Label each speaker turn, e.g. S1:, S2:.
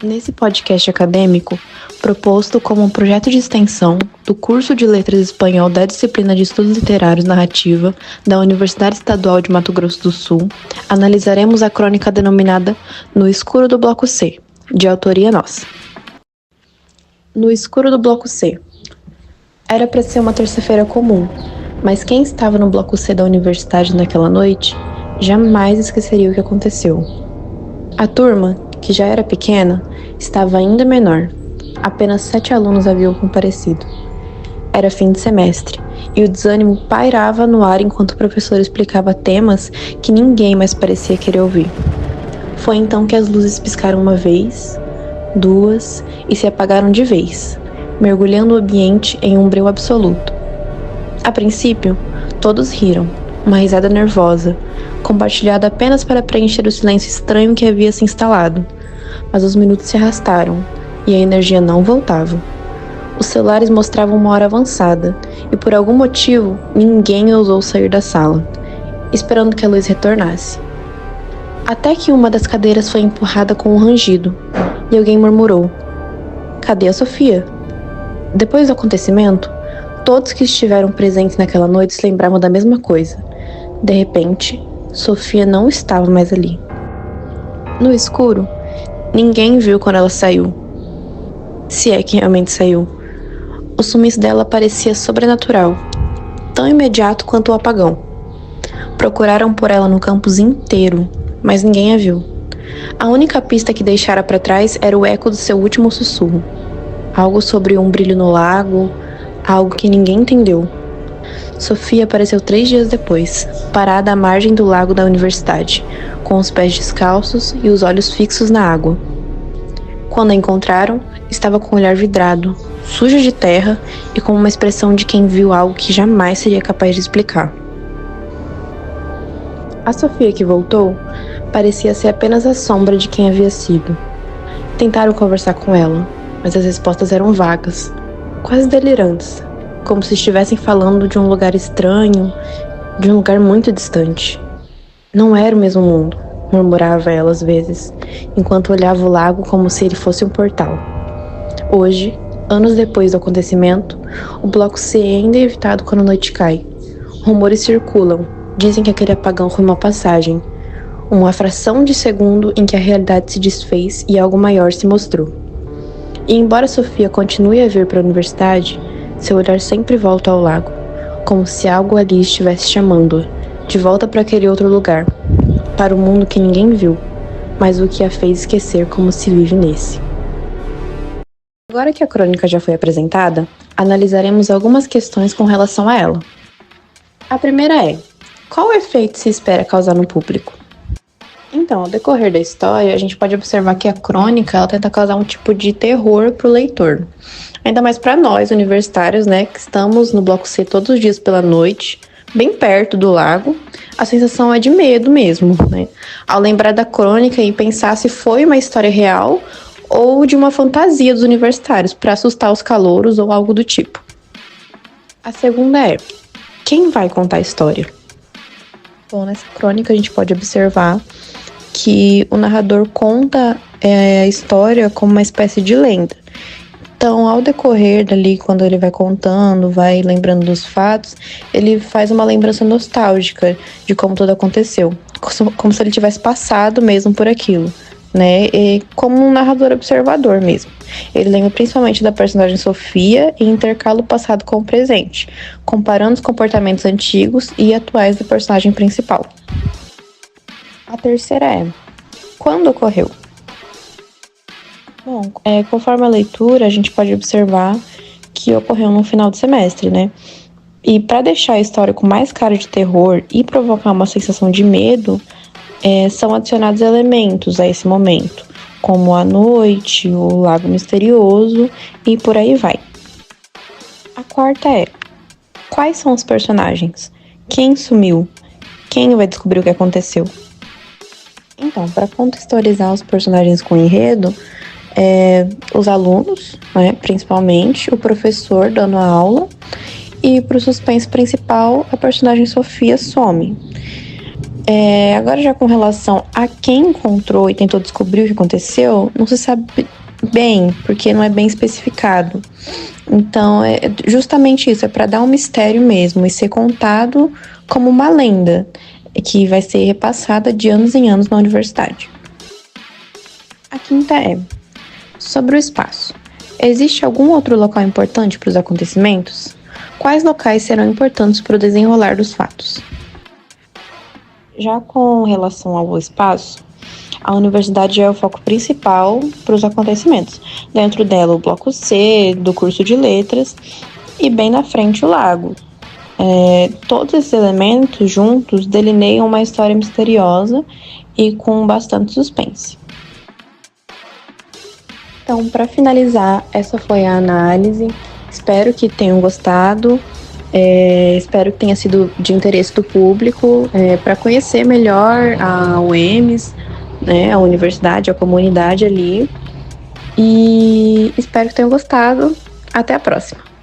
S1: Nesse podcast acadêmico, proposto como um projeto de extensão do curso de Letras Espanhol da disciplina de Estudos Literários Narrativa da Universidade Estadual de Mato Grosso do Sul, analisaremos a crônica denominada No Escuro do Bloco C, de autoria nossa. No escuro do Bloco C. Era para ser uma terça-feira comum, mas quem estava no Bloco C da universidade naquela noite jamais esqueceria o que aconteceu. A turma, que já era pequena, estava ainda menor. Apenas 7 alunos haviam comparecido. Era fim de semestre, e o desânimo pairava no ar enquanto o professor explicava temas que ninguém mais parecia querer ouvir. Foi então que as luzes piscaram uma vez, duas, e se apagaram de vez, mergulhando o ambiente em um breu absoluto. A princípio, todos riram, uma risada nervosa, compartilhada apenas para preencher o silêncio estranho que havia se instalado. Mas os minutos se arrastaram, e a energia não voltava. Os celulares mostravam uma hora avançada, e por algum motivo, ninguém ousou sair da sala, esperando que a luz retornasse. Até que uma das cadeiras foi empurrada com um rangido, e alguém murmurou: "Cadê a Sofia?" Depois do acontecimento, todos que estiveram presentes naquela noite se lembravam da mesma coisa. De repente, Sofia não estava mais ali. No escuro, ninguém viu quando ela saiu. Se é que realmente saiu. O sumiço dela parecia sobrenatural, tão imediato quanto o apagão. Procuraram por ela no campus inteiro, mas ninguém a viu. A única pista que deixara para trás era o eco do seu último sussurro. Algo sobre um brilho no lago, algo que ninguém entendeu. Sofia apareceu 3 dias depois, parada à margem do lago da universidade, com os pés descalços e os olhos fixos na água. Quando a encontraram, estava com o olhar vidrado, suja de terra e com uma expressão de quem viu algo que jamais seria capaz de explicar. A Sofia que voltou parecia ser apenas a sombra de quem havia sido. Tentaram conversar com ela, mas as respostas eram vagas, quase delirantes, como se estivessem falando de um lugar estranho, de um lugar muito distante. Não era o mesmo mundo, murmurava ela às vezes, enquanto olhava o lago como se ele fosse um portal. Hoje, anos depois do acontecimento, o Bloco C é ainda evitado quando a noite cai. Rumores circulam, dizem que aquele apagão foi uma passagem, uma fração de segundo em que a realidade se desfez e algo maior se mostrou. E embora Sofia continue a vir para a universidade, seu olhar sempre volta ao lago, como se algo ali estivesse chamando-a, de volta para aquele outro lugar, para o mundo que ninguém viu, mas o que a fez esquecer como se vive nesse. Agora que a crônica já foi apresentada, analisaremos algumas questões com relação a ela. A primeira é: qual efeito se espera causar no público? Então, ao decorrer da história, a gente pode observar que a crônica ela tenta causar um tipo de terror para o leitor. Ainda mais para nós, universitários, né, que estamos no Bloco C todos os dias pela noite, bem perto do lago, a sensação é de medo mesmo, né? Ao lembrar da crônica e pensar se foi uma história real ou de uma fantasia dos universitários para assustar os calouros ou algo do tipo. A segunda é: quem vai contar a história? Bom, nessa crônica a gente pode observar que o narrador conta a história como uma espécie de lenda. Então, ao decorrer dali, quando ele vai contando, vai lembrando dos fatos, ele faz uma lembrança nostálgica de como tudo aconteceu, como se ele tivesse passado mesmo por aquilo, né? E como um narrador observador mesmo. Ele lembra principalmente da personagem Sofia e intercala o passado com o presente, comparando os comportamentos antigos e atuais do personagem principal. A terceira é: quando ocorreu? Bom, conforme a leitura, a gente pode observar que ocorreu no final do semestre, né? E para deixar a história com mais cara de terror e provocar uma sensação de medo, são adicionados elementos a esse momento, como a noite, o lago misterioso e por aí vai. A quarta é: quais são os personagens? Quem sumiu? Quem vai descobrir o que aconteceu? Então, para contextualizar os personagens com enredo, os alunos, né, principalmente, o professor dando a aula, e para o suspense principal, a personagem Sofia some. Agora, já com relação a quem encontrou e tentou descobrir o que aconteceu, não se sabe bem, porque não é bem especificado. Então, é justamente isso, é para dar um mistério mesmo e ser contado como uma lenda, que vai ser repassada de anos em anos na universidade. A quinta é: sobre o espaço. Existe algum outro local importante para os acontecimentos? Quais locais serão importantes para o desenrolar dos fatos? Já com relação ao espaço, a universidade é o foco principal para os acontecimentos. Dentro dela, o bloco C do curso de letras e bem na frente o lago. Todos esses elementos juntos delineiam uma história misteriosa e com bastante suspense. Então, para finalizar, essa foi a análise. Espero que tenham gostado. Espero que tenha sido de interesse do público para conhecer melhor a UEMS, né, a universidade, a comunidade ali. E espero que tenham gostado. Até a próxima!